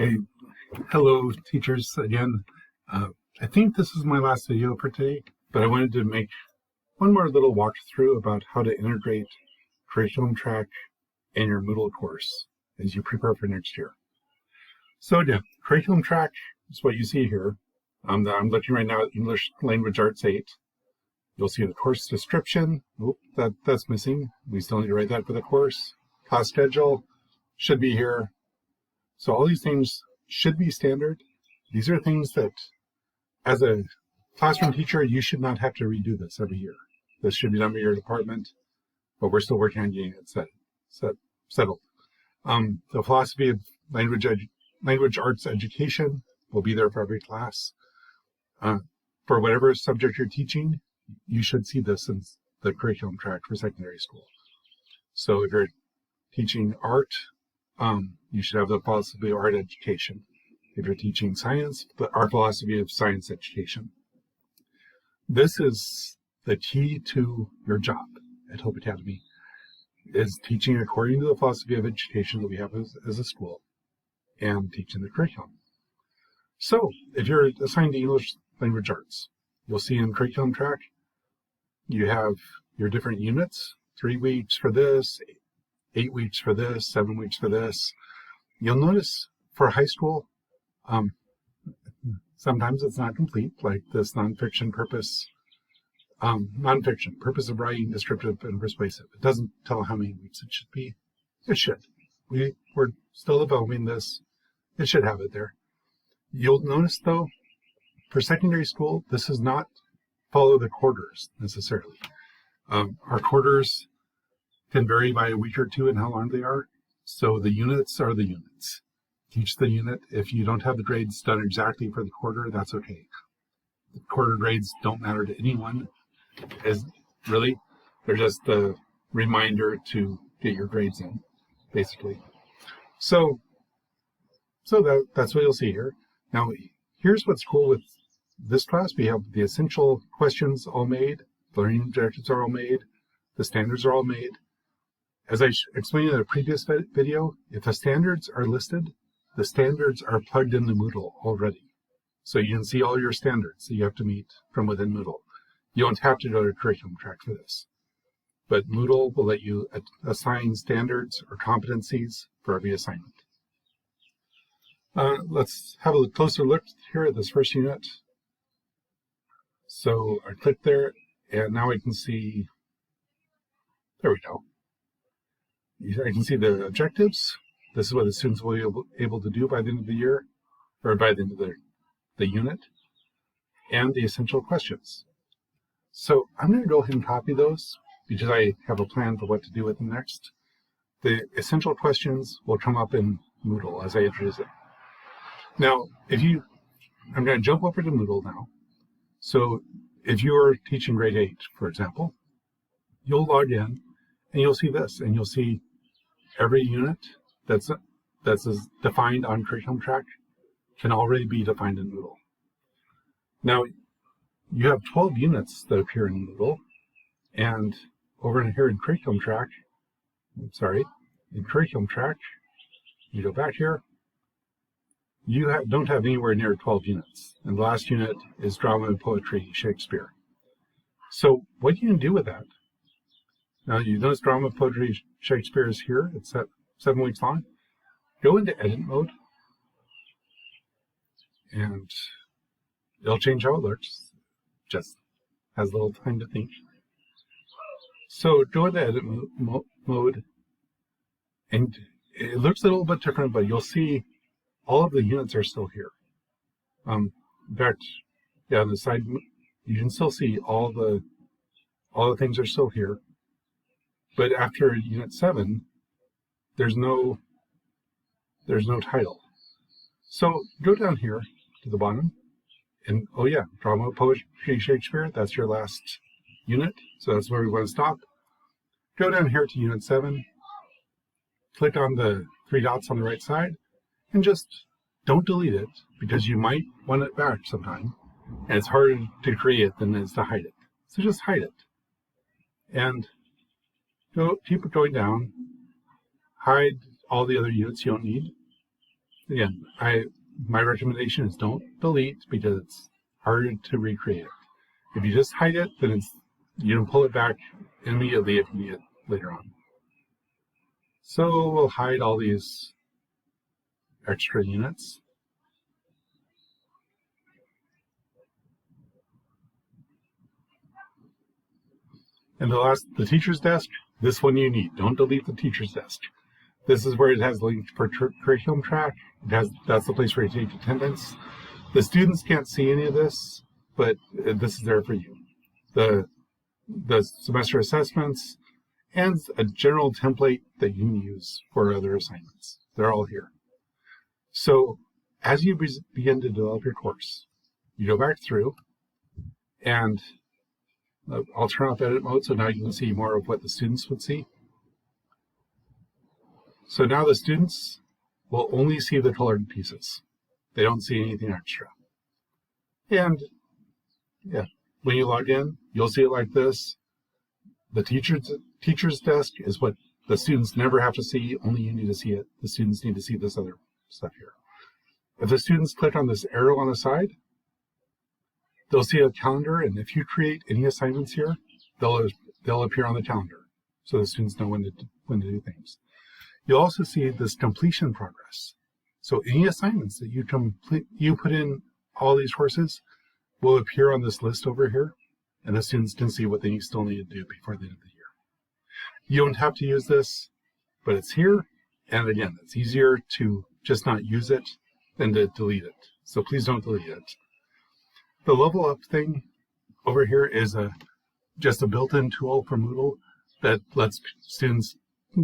Hey, hello teachers again. I think this is my last video for today, but I wanted to make one more little walkthrough about how to integrate curriculum track in your Moodle course as you prepare for next year. So again, curriculum track is what you see here. I'm looking right now at English Language Arts 8. You'll see the course description. Oh, that's missing. We still need to write that for the course. Class schedule should be here. So all these things should be standard. These are things that, as a classroom teacher, you should not have to redo this every year. This should be done by your department, but we're still working on getting it settled. The philosophy of language arts education will be there for every class. For whatever subject you're teaching, you should see this in the curriculum track for secondary school. So if you're teaching art, you should have the philosophy of art education. If you're teaching science, our philosophy of science education. This is the key to your job at Hope Academy, is teaching according to the philosophy of education that we have as a school and teaching the curriculum. So if you're assigned to English Language Arts, you'll see in curriculum track, you have your different units, 3 weeks for this, 8 weeks for this, 7 weeks for this. You'll notice for high school, sometimes it's not complete, like this nonfiction purpose of writing, descriptive and persuasive. It doesn't tell how many weeks it should be. It should. We're still developing this. It should have it there. You'll notice though, for secondary school, this does not follow the quarters necessarily. Our quarters can vary by a week or two in how long they are. So the units are the units. Teach the unit. If you don't have the grades done exactly for the quarter, that's okay. The quarter grades don't matter to anyone. They're just a reminder to get your grades in, basically. So that's what you'll see here. Now, here's what's cool with this class. We have the essential questions all made, the learning objectives are all made, the standards are all made. As I explained in a previous video, if the standards are listed, the standards are plugged into Moodle already. So you can see all your standards that you have to meet from within Moodle. You don't have to go to curriculum track for this. But Moodle will let you assign standards or competencies for every assignment. Let's have a closer look here at this first unit. So I click there, and now I can see, there we go. I can see the objectives. This is what the students will be able to do by the end of the year, or by the end of the unit, and the essential questions. So I'm going to go ahead and copy those because I have a plan for what to do with them next. The essential questions will come up in Moodle as I introduce it. Now, I'm going to jump over to Moodle now. So if you are teaching grade 8, for example, you'll log in and you'll see this, and you'll see every unit that's defined on curriculum track can already be defined in Moodle. Now, you have 12 units that appear in Moodle, and over here in curriculum track, you go back here, you don't have anywhere near 12 units, and the last unit is drama and poetry, Shakespeare. So what you can do with that? Now, you notice drama, poetry, Shakespeare is here. It's at 7 weeks long. Go into edit mode, and it'll change how it looks. Just has a little time to think. So go into edit mode, and it looks a little bit different, but you'll see all of the units are still here. In fact, yeah, on the side, you can still see all the things are still here. But after unit 7, there's no title. So go down here to the bottom, and oh yeah, drama, poetry, Shakespeare, that's your last unit. So that's where we want to stop. Go down here to unit 7, click on the 3 dots on the right side, and just don't delete it, because you might want it back sometime. And it's harder to create than it is to hide it. So just hide it. And keep it going down, hide all the other units you don't need, again, my recommendation is don't delete because it's harder to recreate it. If you just hide it, then you can pull it back immediately if you need it later on. So we'll hide all these extra units. And the teacher's desk, this one you need. Don't delete the teacher's desk. This is where it has linked for curriculum track. That's the place where you take attendance. The students can't see any of this, but this is there for you. The semester assessments and a general template that you can use for other assignments. They're all here. So as you begin to develop your course, you go back through, and I'll turn off edit mode so now you can see more of what the students would see. So now the students will only see the colored pieces. They don't see anything extra. And yeah, when you log in, you'll see it like this. The teacher's desk is what the students never have to see, only you need to see it. The students need to see this other stuff here. If the students click on this arrow on the side, they'll see a calendar, and if you create any assignments here, they'll appear on the calendar, so the students know when to do things. You'll also see this completion progress. So any assignments that you put in all these courses will appear on this list over here, and the students can see what they still need to do before the end of the year. You don't have to use this, but it's here, and again, it's easier to just not use it than to delete it. So please don't delete it. The level up thing over here is just a built-in tool for Moodle that lets students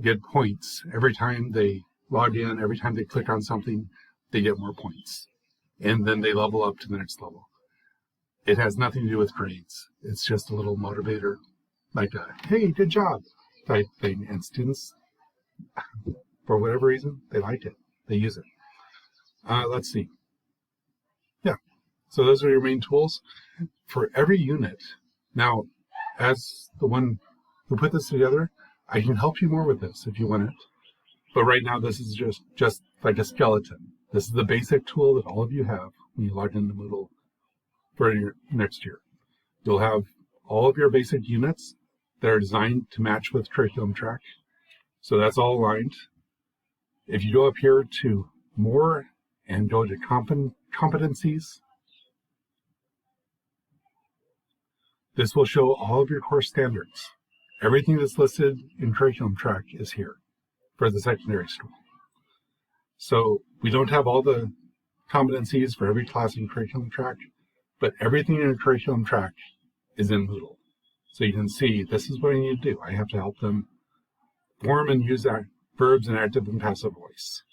get points. Every time they log in, every time they click on something, they get more points. And then they level up to the next level. It has nothing to do with grades. It's just a little motivator, like a, hey, good job type thing. And students, for whatever reason, they like it. They use it. Let's see. Yeah. So those are your main tools for every unit. Now, as the one who put this together, I can help you more with this if you want it. But right now, this is just like a skeleton. This is the basic tool that all of you have when you log into Moodle for your next year. You'll have all of your basic units that are designed to match with curriculum track. So that's all aligned. If you go up here to more and go to competencies, this will show all of your course standards. Everything that's listed in curriculum track is here for the secondary school. So we don't have all the competencies for every class in curriculum track, but everything in a curriculum track is in Moodle. So you can see this is what I need to do. I have to help them form and use verbs in active and passive voice.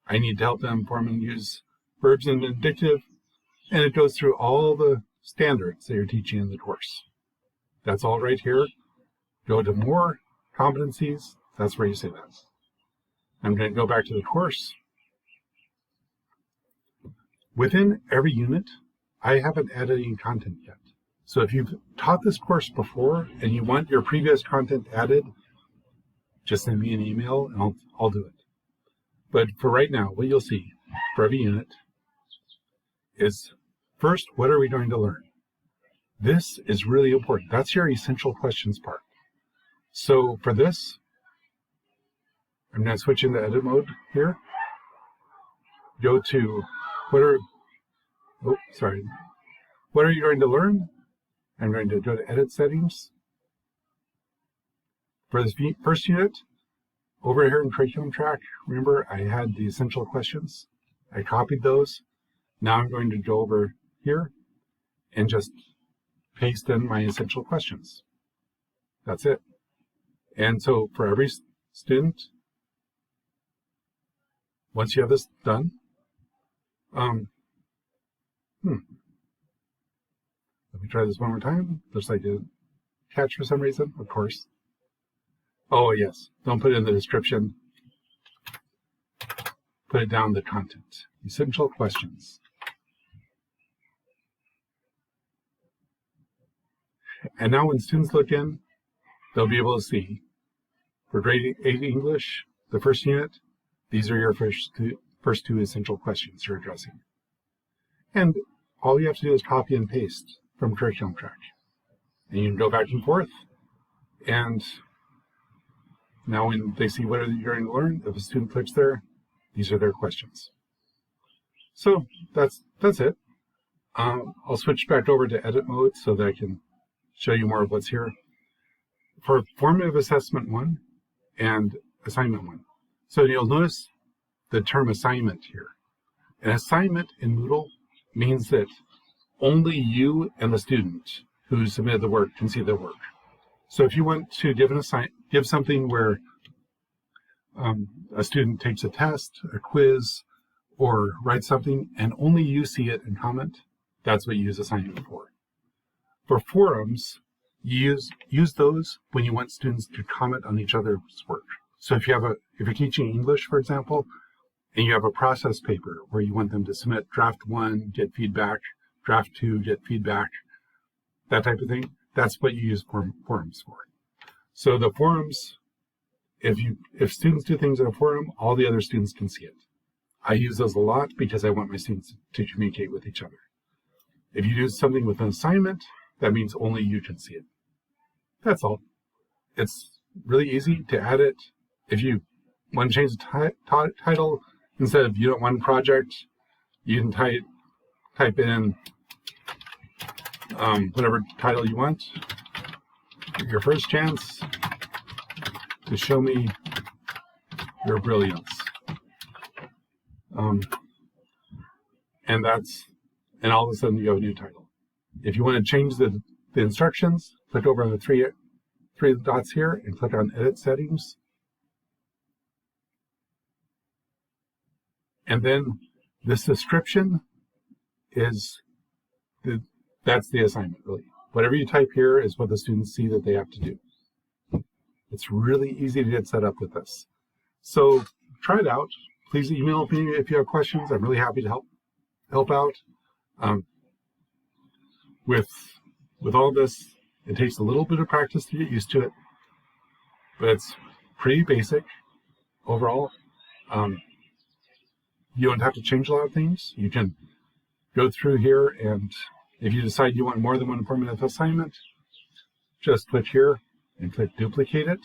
I need to help them form and use verbs in indicative, and it goes through all the standards that you're teaching in the course. That's all right here. Go to more competencies. That's where you say that. I'm going to go back to the course. Within every unit, I haven't added any content yet. So if you've taught this course before and you want your previous content added, just send me an email and I'll do it. But for right now, what you'll see for every unit is, first, what are we going to learn? This is really important. That's your essential questions part. So for this, I'm going to switch into edit mode here. Go to what are you going to learn? I'm going to go to edit settings. For this first unit, over here in curriculum track, remember I had the essential questions. I copied those. Now I'm going to go over here and just paste in my essential questions. That's it. And so for every student, once you have this done, let me try this one more time. Looks like a catch for some reason, of course. Oh, yes. Don't put it in the description. Put it down the content. Essential questions. And now when students look in, they'll be able to see for grade 8 English, the first unit, these are your first first two essential questions you're addressing. And all you have to do is copy and paste from curriculum track. And you can go back and forth. And now when they see what you're going to learn, if a student clicks there, these are their questions. So that's it. I'll switch back over to edit mode so that I can show you more of what's here. For formative assessment 1 and assignment 1. So you'll notice the term assignment here. An assignment in Moodle means that only you and the student who submitted the work can see the work. So if you want to give something where a student takes a test, a quiz, or writes something, and only you see it and comment, that's what you use assignment for. For forums, you use those when you want students to comment on each other's work. So if you're teaching English, for example, and you have a process paper where you want them to submit draft 1, get feedback, draft 2, get feedback, that type of thing, that's what you use forums for. So the forums, if students do things in a forum, all the other students can see it. I use those a lot because I want my students to communicate with each other. If you do something with an assignment, that means only you can see it. That's all. It's really easy to add it. If you want to change the title, instead of unit 1 project, you can type in whatever title you want. Your first chance to show me your brilliance. And all of a sudden you have a new title. If you want to change the instructions, click over on the three dots here and click on Edit Settings. And then this description that's the assignment, really. Whatever you type here is what the students see that they have to do. It's really easy to get set up with this. So try it out. Please email me if you have questions. I'm really happy to help out. With all this, it takes a little bit of practice to get used to it, but it's pretty basic overall. You don't have to change a lot of things. You can go through here, and if you decide you want more than one formative assignment, just click here and click duplicate it,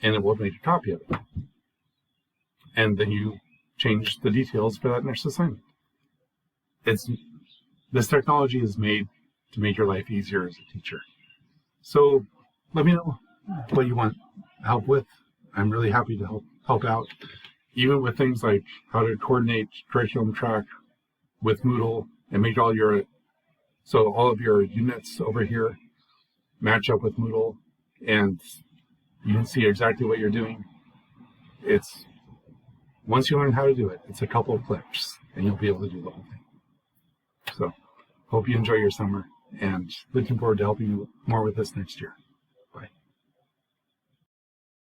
and it will make a copy of it. And then you change the details for that next assignment. This technology is made to make your life easier as a teacher. So let me know what you want help with. I'm really happy to help out, even with things like how to coordinate curriculum track with Moodle and make all of your units over here match up with Moodle, and you can see exactly what you're doing. Once you learn how to do it, it's a couple of clicks and you'll be able to do the whole thing. So hope you enjoy your summer, and looking forward to helping you more with this next year.